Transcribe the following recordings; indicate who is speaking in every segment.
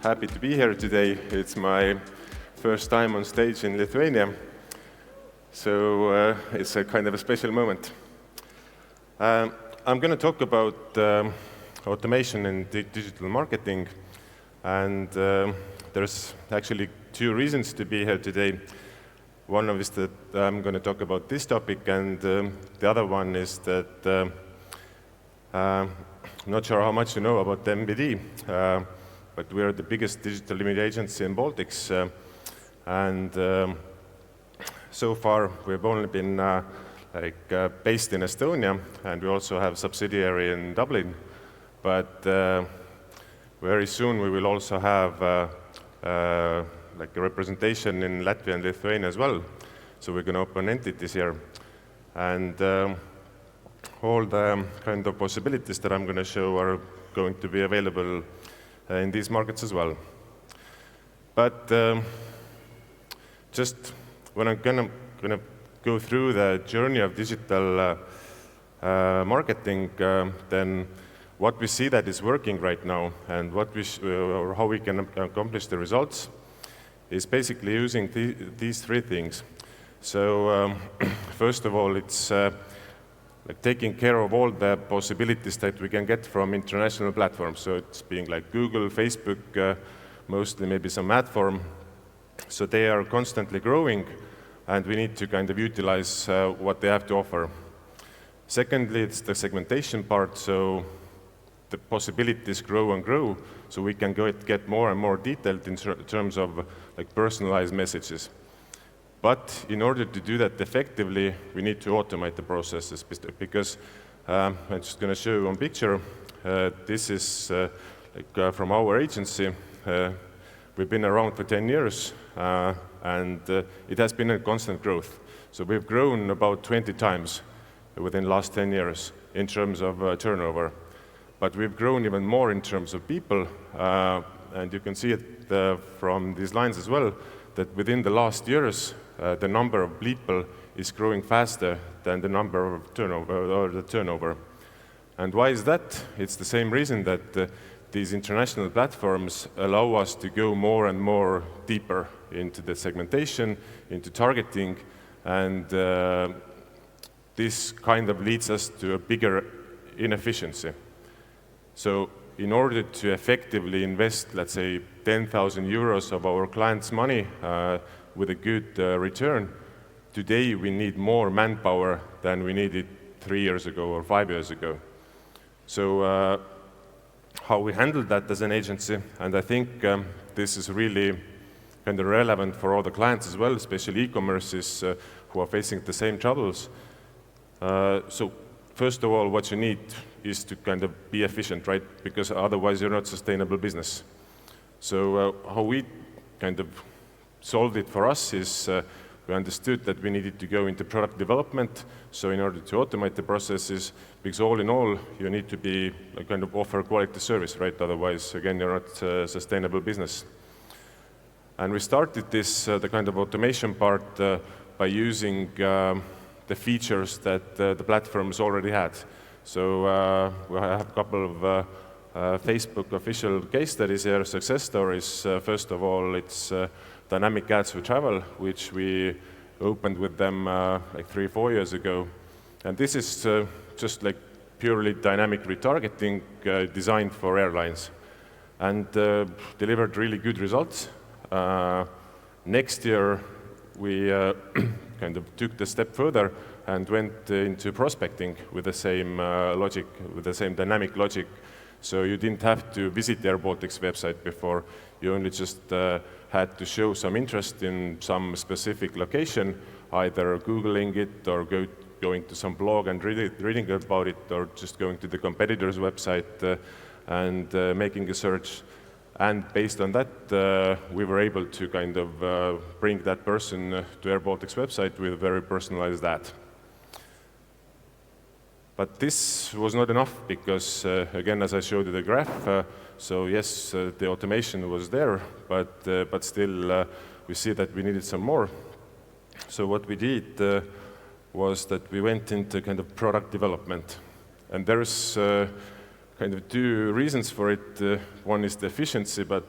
Speaker 1: happy to be here today. It's my first time on stage in Lithuania, so it's a kind of a special moment. I'm going to talk about automation and digital marketing, and there's actually two reasons to be here today. One of is that I'm going to talk about this topic, and the other one is that I'm not sure how much you know about the MBD, but we're the biggest digital media agency in Baltics, and so far we've only been based in Estonia, and we also have a subsidiary in Dublin, but very soon we will also have a representation in Latvia and Lithuania as well. So we're going to open entities here, and all the kind of possibilities that I'm going to show are going to be available in these markets as well. But just when I'm going to go through the journey of digital marketing, then what we see that is working right now and what or how we can accomplish the results is basically using these three things. So first of all, it's taking care of all the possibilities that we can get from international platforms. So it's being like Google, Facebook, mostly maybe some ad form. So they are constantly growing, and we need to kind of utilize what they have to offer. Secondly, it's the segmentation part. So the possibilities grow and grow, so we can get more and more detailed in terms of personalized messages. But in order to do that effectively, we need to automate the processes, because I'm just going to show you one picture. This is from our agency. We've been around for 10 years, and it has been a constant growth. So we've grown about 20 times within the last 10 years in terms of turnover. But we've grown even more in terms of people, and you can see it from these lines as well, that within the last years, the number of people is growing faster than the number of turnover. And why is that? It's the same reason that these international platforms allow us to go more and more deeper into the segmentation, into targeting, and this kind of leads us to a bigger inefficiency. So in order to effectively invest, let's say, 10,000 euros of our clients' money with a good return, today we need more manpower than we needed 3 years ago or 5 years ago. So how we handle that as an agency, and I think this is really kind of relevant for all the clients as well, especially e-commerces who are facing the same troubles. So first of all, what you need is to kind of be efficient, right? Because otherwise you're not sustainable business. So how we kind of solved it for us is we understood that we needed to go into product development. So in order to automate the processes, because all in all, you need to be kind of offer quality service, right? Otherwise, again, you're not a sustainable business. And we started this, the kind of automation part by using the features that the platforms already had. So we have a couple of Facebook official case studies here, success stories. First of all, it's dynamic ads for travel, which we opened with them like 3-4 years ago. And this is just like purely dynamic retargeting designed for airlines, and delivered really good results. Next year, we kind of took the step further and went into prospecting with the same logic, with the same dynamic logic. So you didn't have to visit the Baltics website before. You only just had to show some interest in some specific location, either Googling it or going to some blog and reading about it, or just going to the competitor's website and making a search. And based on that, we were able to kind of bring that person to Air Baltics website with a very personalized ad. But this was not enough because, again, as I showed you the graph, so yes, the automation was there, but still we see that we needed some more. So what we did was that we went into kind of product development. And there's kind of two reasons for it. One is the efficiency, but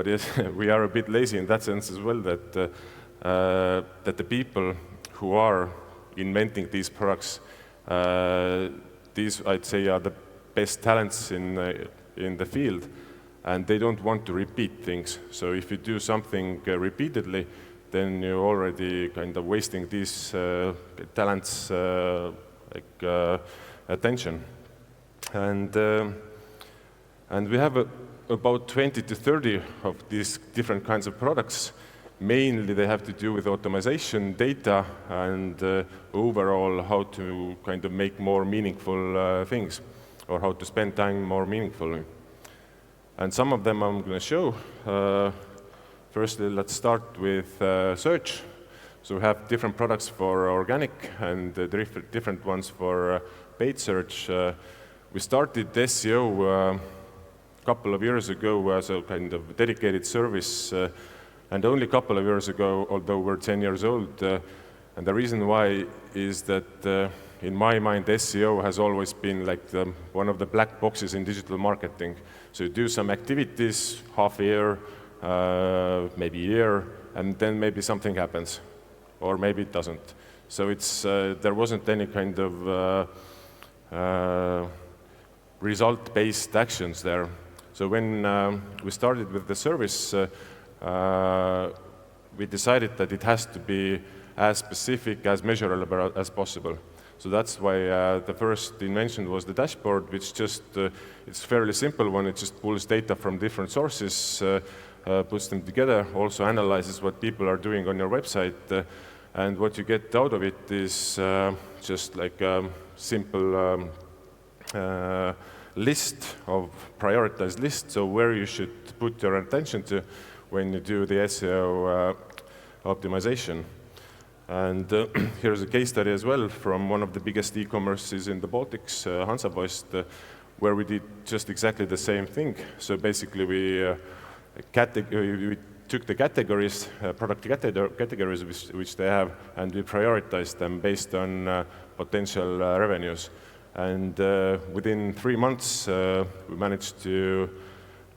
Speaker 1: yes, we are a bit lazy in that sense as well, that the people who are inventing these products, these I'd say are the best talents in the field, and they don't want to repeat things. So if you do something repeatedly, then you're already kind of wasting these talents' attention. And we have about 20 to 30 of these different kinds of products. Mainly they have to do with automation, data, and overall how to kind of make more meaningful things, or how to spend time more meaningfully. And some of them I'm going to show. Firstly, let's start with search. So we have different products for organic and different ones for paid search. We started SEO a couple of years ago as a kind of dedicated service, and only a couple of years ago, although we're 10 years old. And the reason why is that in my mind, SEO has always been like one of the black boxes in digital marketing. So you do some activities, half a year, maybe a year, and then maybe something happens, or maybe it doesn't. So it's there wasn't any kind of result-based actions there. So when we started with the service, we decided that it has to be as specific, as measurable as possible. So that's why the first invention was the dashboard, which just, it's fairly simple one. It just pulls data from different sources, puts them together, also analyzes what people are doing on your website. And what you get out of it is just like a simple list of prioritized lists, so where you should put your attention to when you do the SEO optimization. And here's a case study as well from one of the biggest e-commerces in the Baltics, Heinsaar, where we did just exactly the same thing. So basically we took the categories, product categories which they have, and we prioritized them based on potential revenues. And within 3 months, we managed to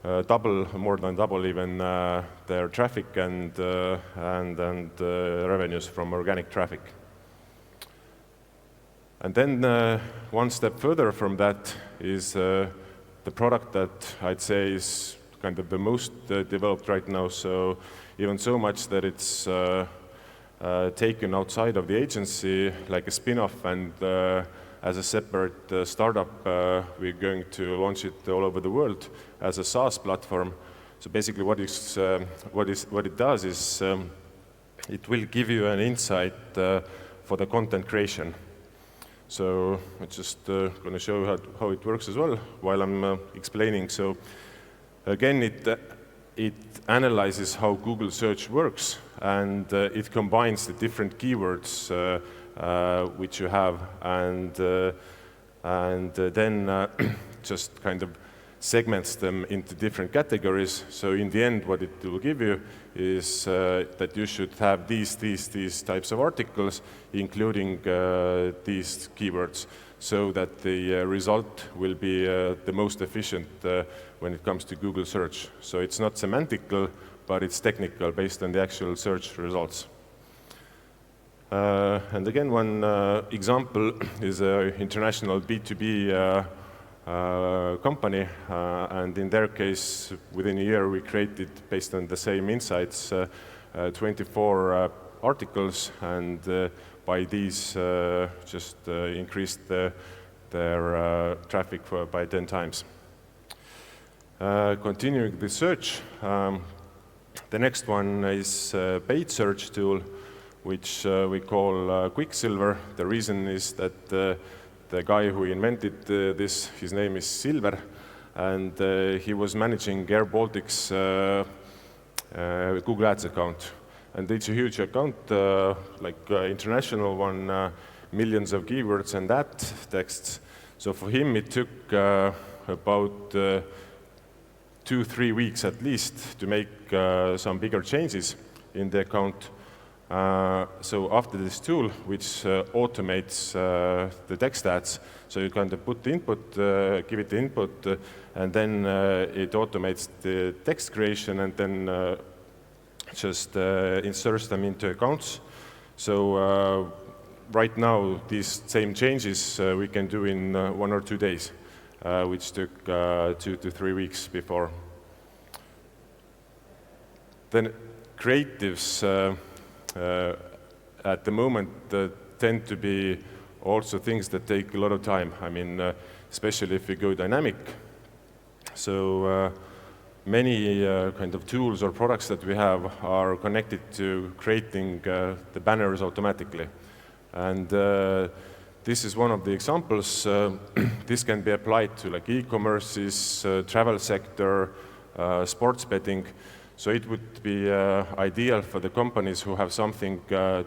Speaker 1: more than double even their traffic and revenues from organic traffic. And then one step further from that is the product that I'd say is kind of the most developed right now. So even so much that it's taken outside of the agency like a spin-off, and as a separate startup, we're going to launch it all over the world as a SaaS platform. So basically what it does is it will give you an insight for the content creation. So I'm just going to show you how it works as well while I'm explaining. So again, it analyzes how Google search works, and it combines the different keywords which you have, and then just kind of segments them into different categories. So in the end, what it will give you is that you should have these types of articles, including these keywords, so that the result will be the most efficient when it comes to Google search. So it's not semantical, but it's technical based on the actual search results. And again, one example is an international B2B company, and in their case, within a year, we created, based on the same insights, 24 articles, and by these just increased their traffic by 10 times. Continuing the search, the next one is a paid search tool, which we call Quicksilver. The reason is that the guy who invented this, his name is Silver, and he was managing airBaltic's Google Ads account. And it's a huge account, like international one, millions of keywords and ad texts. So for him, it took about 2-3 weeks at least to make some bigger changes in the account. So after this tool, which automates the text ads, so you kind of put the input, give it the input, and then it automates the text creation and then just inserts them into accounts. So right now, these same changes we can do in 1 or 2 days, which took 2 to 3 weeks before. Then creatives at the moment tend to be also things that take a lot of time. I mean, especially if we go dynamic. So many kind of tools or products that we have are connected to creating the banners automatically. And this is one of the examples. This can be applied to like e-commerces, travel sector, sports betting. So it would be ideal for the companies who have something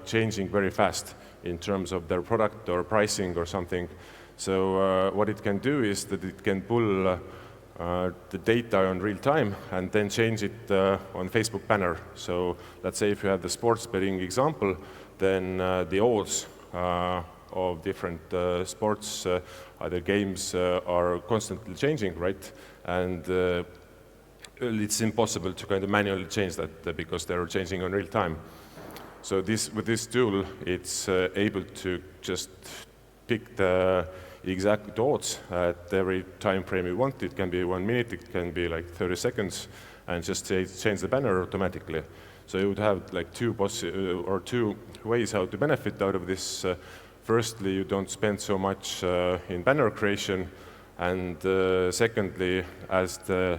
Speaker 1: changing very fast in terms of their product or pricing or something. So what it can do is that it can pull the data on real time and then change it on Facebook banner. So let's say if you have the sports betting example, then the odds of different sports, either games, are constantly changing, right? And it's impossible to kind of manually change that because they're changing on real time. So with this tool, it's able to just pick the exact odds at every time frame you want. It can be 1 minute, it can be like 30 seconds, and just change the banner automatically. So you would have like two ways how to benefit out of this. Firstly, you don't spend so much in banner creation, and secondly, as the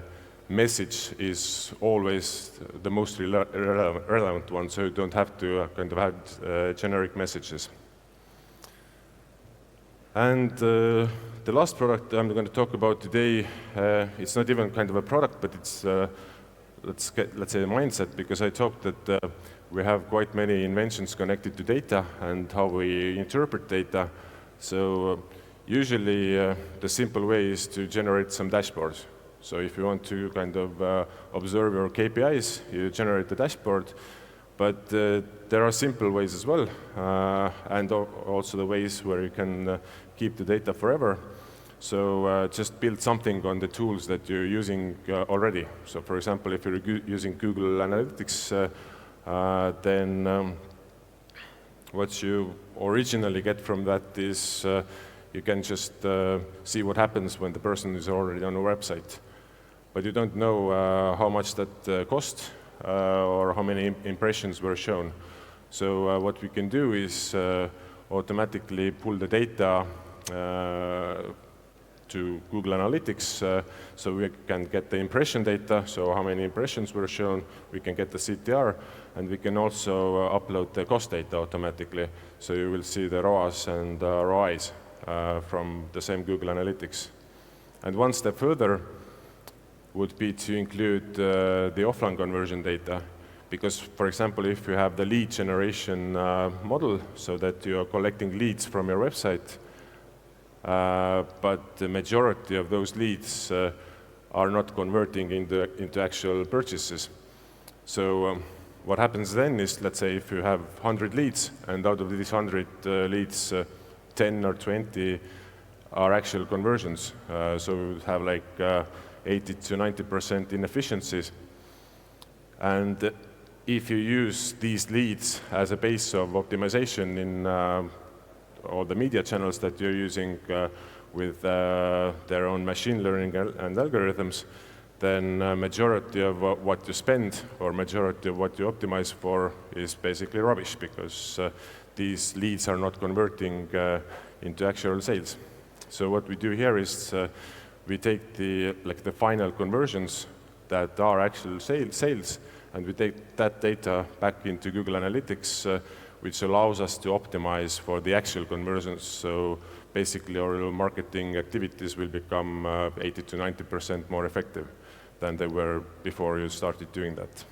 Speaker 1: message is always the most relevant one, so you don't have to kind of have generic messages. And the last product I'm going to talk about today, it's not even kind of a product, but it's, let's say, a mindset, because I talked that we have quite many inventions connected to data and how we interpret data. So usually the simple way is to generate some dashboards. So if you want to kind of observe your KPIs, you generate a dashboard. But there are simple ways as well, and also the ways where you can keep the data forever. So just build something on the tools that you're using already. So for example, if you're using Google Analytics, then what you originally get from that is you can just see what happens when the person is already on a website. But you don't know how much that cost or how many impressions were shown. So what we can do is automatically pull the data to Google Analytics, so we can get the impression data, so how many impressions were shown, we can get the CTR, and we can also upload the cost data automatically, so you will see the ROAS and ROIs from the same Google Analytics. And one step further would be to include the offline conversion data, because, for example, if you have the lead generation model, so that you are collecting leads from your website, but the majority of those leads are not converting into actual purchases. So what happens then is, let's say if you have 100 leads, and out of these 100 leads, 10 or 20 are actual conversions. So we would have like 80 to 90% inefficiencies. And if you use these leads as a base of optimization in all the media channels that you're using with their own machine learning and algorithms, then majority of what you spend or majority of what you optimize for is basically rubbish, because these leads are not converting into actual sales. So what we do here is we take the final conversions that are actual sales, and we take that data back into Google Analytics, which allows us to optimize for the actual conversions. So basically our marketing activities will become 80 to 90% more effective than they were before you started doing that.